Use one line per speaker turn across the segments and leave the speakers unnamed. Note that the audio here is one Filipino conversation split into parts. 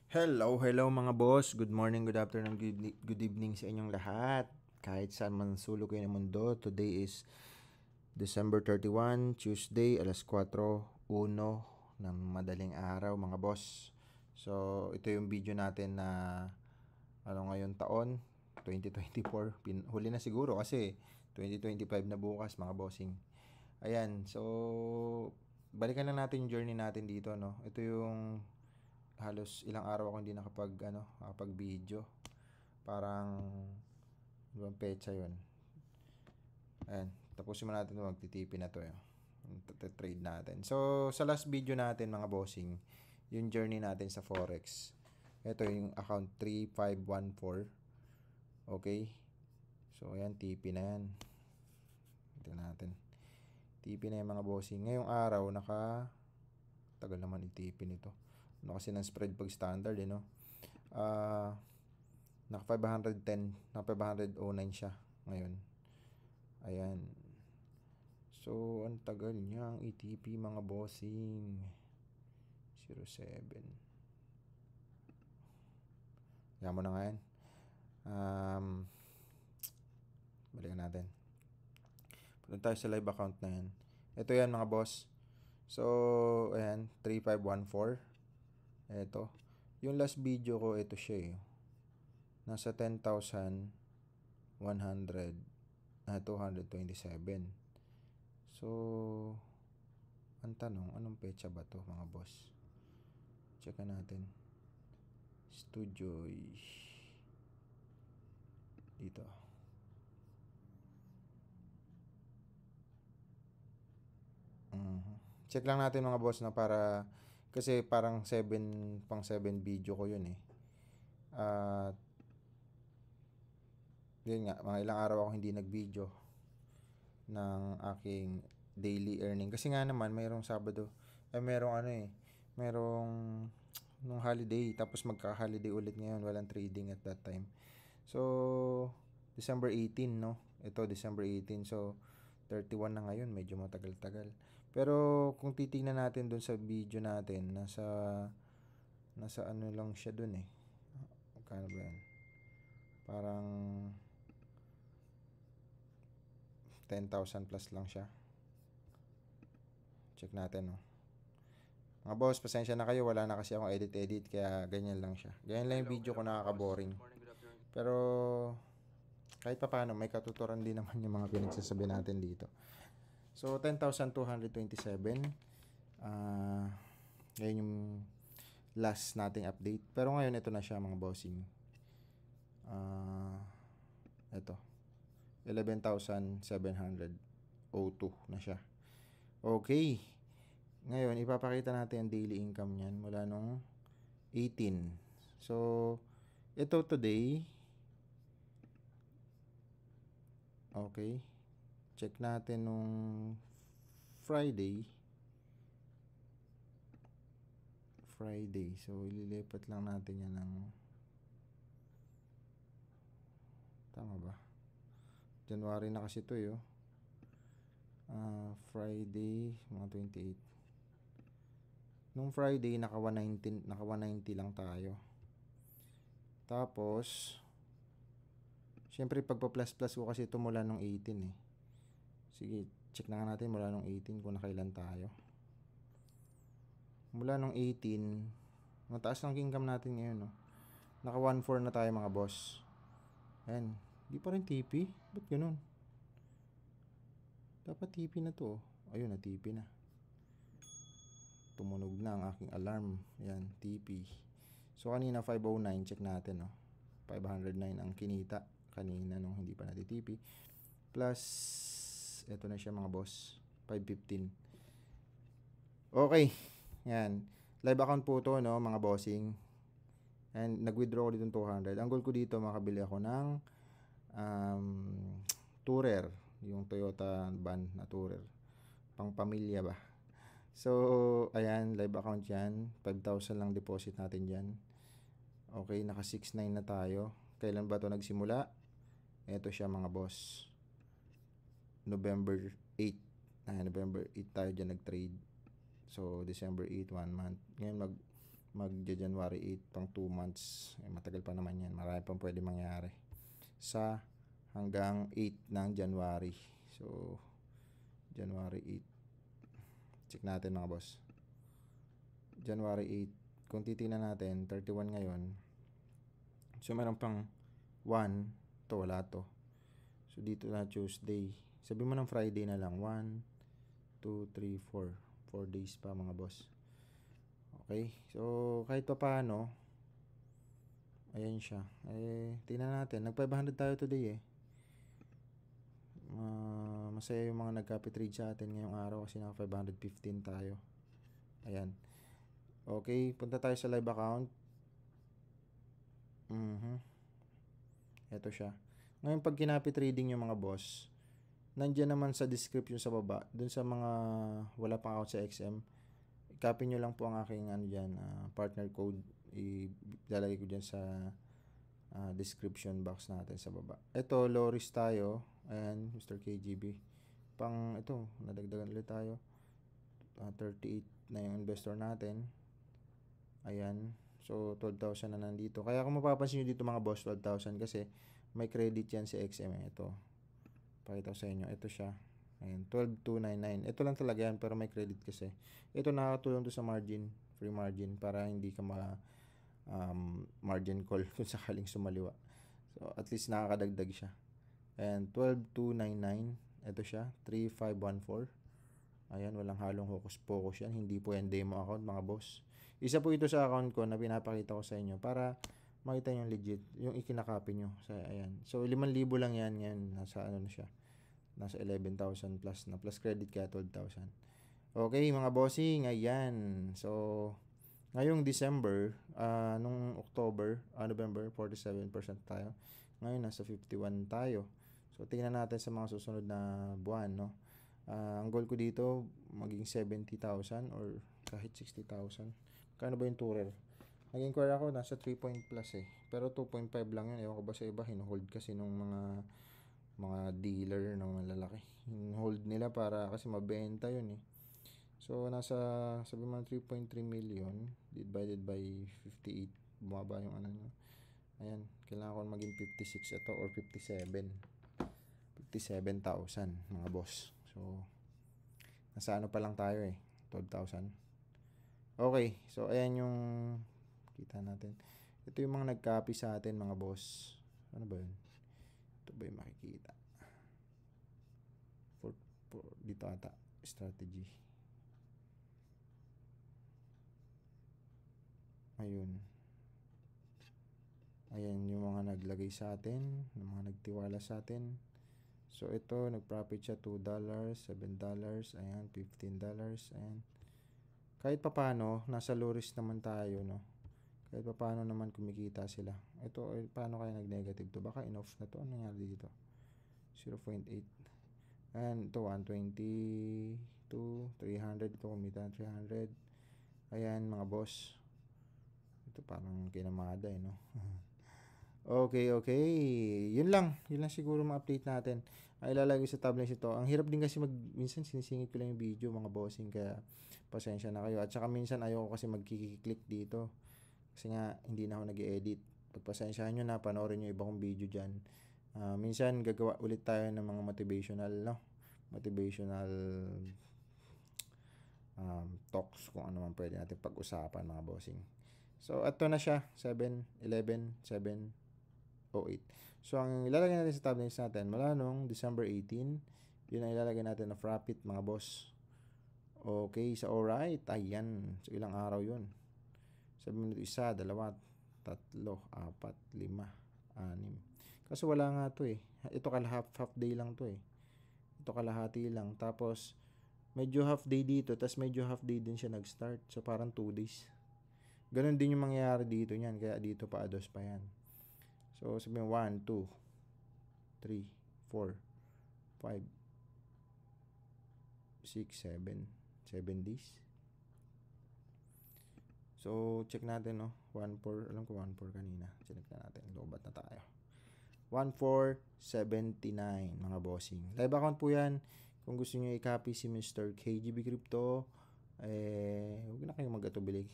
Hello mga boss. Good morning, good afternoon, good evening sa inyong lahat. Kahit saan man sulok kayo ng mundo, today is December 31, Tuesday, alas 4:01 ng madaling araw mga boss. So, ito yung video natin na ngayon taon, 2024. Huli na siguro kasi 2025 na bukas mga bossing. Ayan, so balikan lang natin yung journey natin dito, no. Ito yung halos ilang araw ako hindi nakapag video. Parang ibang petsa 'yon. Ayan, tapusin mo natin 'to, magtitipi na 'to, trade natin. So, sa last video natin mga bossing, yung journey natin sa Forex. Ito yung account 3514. Okay? So, ayan, TP na yan. Ito natin. TP na yung mga bossing. Ngayong araw, tagal naman i-TP nito. Ano kasi ng spread pag standard, no? Naka 510, naka 509 siya ngayon. Ayan. So, ang tagal niya ang ETP mga bossing. 07. Yan mo na nga yan. Balikan natin. Punta tayo sa live account na yan. Ito yan mga boss. So, ayan, 3514. Ito. Yung last video ko, ito siya nasa 10,100 227. So, ang tanong, anong petsa ba to mga boss? Check natin. Studio dito. Check lang natin mga boss na para kasi parang 7 video ko yun At yun nga, mga ilang araw ako hindi nag-video ng aking daily earning. Kasi nga naman, mayroong Sabado, merong nung holiday, tapos magka-holiday ulit ngayon, walang trading at that time. So, December 18, no? Ito, December 18. So, 31 na ngayon, medyo matagal-tagal. Pero, kung titingnan natin dun sa video natin, nasa ano lang siya dun Magkano ba yan? Parang 10,000 plus lang siya. Check natin, no? Mga boss, pasensya na kayo. Wala na kasi akong edit. Kaya ganyan lang siya. Ganyan lang yung video ko, nakaka-boring. Pero, kahit pa paano, may katuturan din naman yung mga pinagsasabi natin dito. So, 10,227. Ngayon yung last nating update. Pero ngayon, ito na siya mga bossing. Ito. 11,702 na siya. Okay. Ngayon, ipapakita natin ang daily income niyan mula nung 18. So, ito today. Okay. Check natin nung Friday. So, ililipat lang natin yan ng tama ba? January na kasi ito Friday, mga 28. Nung Friday, naka 190 lang tayo. Tapos, syempre pagpa-plus-plus ko kasi ito mula nung 18 Sige, check na nga natin mula nung 18 kung nakailan tayo. Mula nung 18, mataas ang income natin ngayon, Naka 1.4 na tayo mga boss. Ayan, di pa rin TP. Ba't ganun? Dapat TP na to. Ayun, na TP na. Tumunog na ang aking alarm. Ayan, TP. So, kanina 509. Check natin, 509 ang kinita kanina nung hindi pa natin TP. Plus, eto na siya mga boss. 515. Okay. Yan. Live account po to, mga bossing. And nag-withdraw ko dito ng 200. Ang goal ko dito, makabili ako ng Tourer. Yung Toyota van na Tourer. Pang pamilya ba? So, ayan, live account yan. 5,000 lang deposit natin dyan. Okay, naka 6.9 na tayo. Kailan ba ito nagsimula? Ito siya mga boss. November 8. November 8 tayo dyan nag-trade. So, December 8, 1 month. Ngayon, January 8 pang 2 months. Matagal pa naman yan. Marami pang pwede mangyari. Sa hanggang 8 ng January. So, January 8. Check natin mga boss. January 8. Kung titingnan natin, 31 ngayon. So, meron pang 1. To wala to. So, dito na Tuesday. Sabi mo ng Friday na lang. 1, 2, 3, 4. 4 days pa mga boss. Okay. So, kahit pa paano, ayan siya. Tingnan natin. Nag-500 tayo today eh. Masaya yung mga nag-copy trade sa atin ngayong araw kasi naka 515 tayo. Ayan. Okay. Punta tayo sa live account. Ito siya. Ngayon pag kinopy trading yung mga boss, nandiyan naman sa description sa baba, dun sa mga wala pang account sa XM, copy nyo lang po ang aking partner code. Ilalagay ko dyan sa description box natin sa baba. Ito, low risk tayo. Ayan, Mr. KGB. Ito, nadagdagan ulit tayo. 38 na yung investor natin. Ayan. So, 12,000 na nandito. Kaya kung mapapansin nyo dito mga boss, 12,000 kasi may credit yan si XM. Ito. Pakita ko sa inyo. Ito siya. Ayan, 12,299. Ito lang talaga yan pero may credit kasi. Ito nakakatulong to sa margin, free margin para hindi ka margin call kung sakaling sumaliwa. So, at least nakakadagdag siya. Ayan, 12,299. Ito siya, 3,514. Ayan, walang halong hocus-pocus yan. Hindi po yan demo account mga boss. Isa po ito sa account ko na pinapakita ko sa inyo para makita nyo legit yung ikinakopy nyo. Ayan. So, 5,000 lang yan. Yan, nasa ano na siya. Nasa 11,000 plus na. Plus credit kaya 12,000. Okay, mga bossing. Ayan. So, ngayong December, nung October, November, 47% tayo. Ngayon, nasa 51 tayo. So, tingnan natin sa mga susunod na buwan, no? Ang goal ko dito, maging 70,000 or kahit 60,000. Kano ba yung tourer? Nag-inquire ako, nasa 3 point plus eh. Pero 2.5 lang yun. Ewan ko ba sa iba, hinuhold kasi nung mga dealer ng malalaki. Hinuhold nila para kasi mabenta yun eh. So, nasa, sabi mo 3.3 million divided by 58. Bumaba yung ano nyo. Ayan, kailangan ko maging 56 ito or 57. 57,000 mga boss. So, nasa ano pa lang tayo eh. 12,000. Okay, so ayan yung kita natin. Ito yung mga nag-copy sa atin mga boss. Ano ba yun? Ito ba yung makikita? For dito ata. Strategy. Ayun. Ayan yung mga naglagay sa atin. Yung mga nagtiwala sa atin. So ito, nag-profit siya $2, $7. Ayan, $15. Ayan. Kahit pa paano, nasa low risk naman tayo, no? Kahit pa paano naman kumikita sila. Ito, paano kaya nag-negative to? Baka in-off na to. Ano nangyari dito? 0.8. And ito, 122, 300. Ito, kumita ng 300. Ayan, mga boss. Ito, parang kinamada, no? Okay. Yun lang siguro ma-update natin. Ay ilalagay sa tablets ito. Ang hirap din kasi minsan sinisingit ko lang yung video mga bossing kaya pasensya na kayo. At saka minsan ayoko kasi magkiklik dito. Kasi nga hindi na ako nag-edit. Pagpasensyahan nyo na, panoorin nyo iba kong video dyan. Minsan gagawa ulit tayo ng mga motivational talks kung ano man pwede natin pag-usapan mga bossing. So, ito na siya. 7-11, 7-08. So, ang ilalagay natin sa tablets natin, mula nung December 18, yun ang ilalagay natin na profit, mga boss. Okay, so alright. Ayan. So, ilang araw yun? Sabi mo nito, 1, 2, 3, 4, 5, 6. Kasi wala nga to eh. Ito half day lang to eh. Ito kalahati lang. Tapos, medyo half day dito. Tapos, medyo half day din siya nag-start. So, parang 2 days. Ganon din yung mangyayari dito niyan. Kaya dito pa ados pa yan. So, sabihin 1, 2, 3, 4, 5, 6, 7. 7 days. So, check natin, no? 1-4. Alam ko 1-4 kanina. Check na natin. Lobat na tayo. 1,479 mga bossing. Live account po yan. Kung gusto nyo i-copy si Mr. KGB Crypto, huwag na kayong mag-atubili.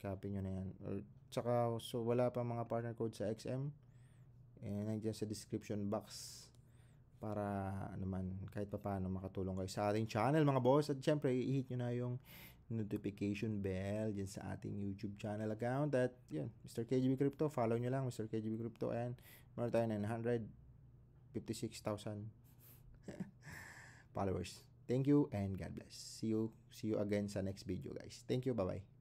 Copy nyo na yan. Or, tsaka, so wala pa mga partner code sa XM. Nandiyan sa description box para naman kahit pa paano makatulong kayo sa ating channel mga boss. At syempre, i-hit nyo na yung notification bell dyan sa ating YouTube channel account. At yun, Mr. KGB Crypto, follow nyo lang Mr. KGB Crypto, and meron tayo 956,000 followers. Thank you and God bless. See you again sa next video, guys. Thank you. Bye-bye.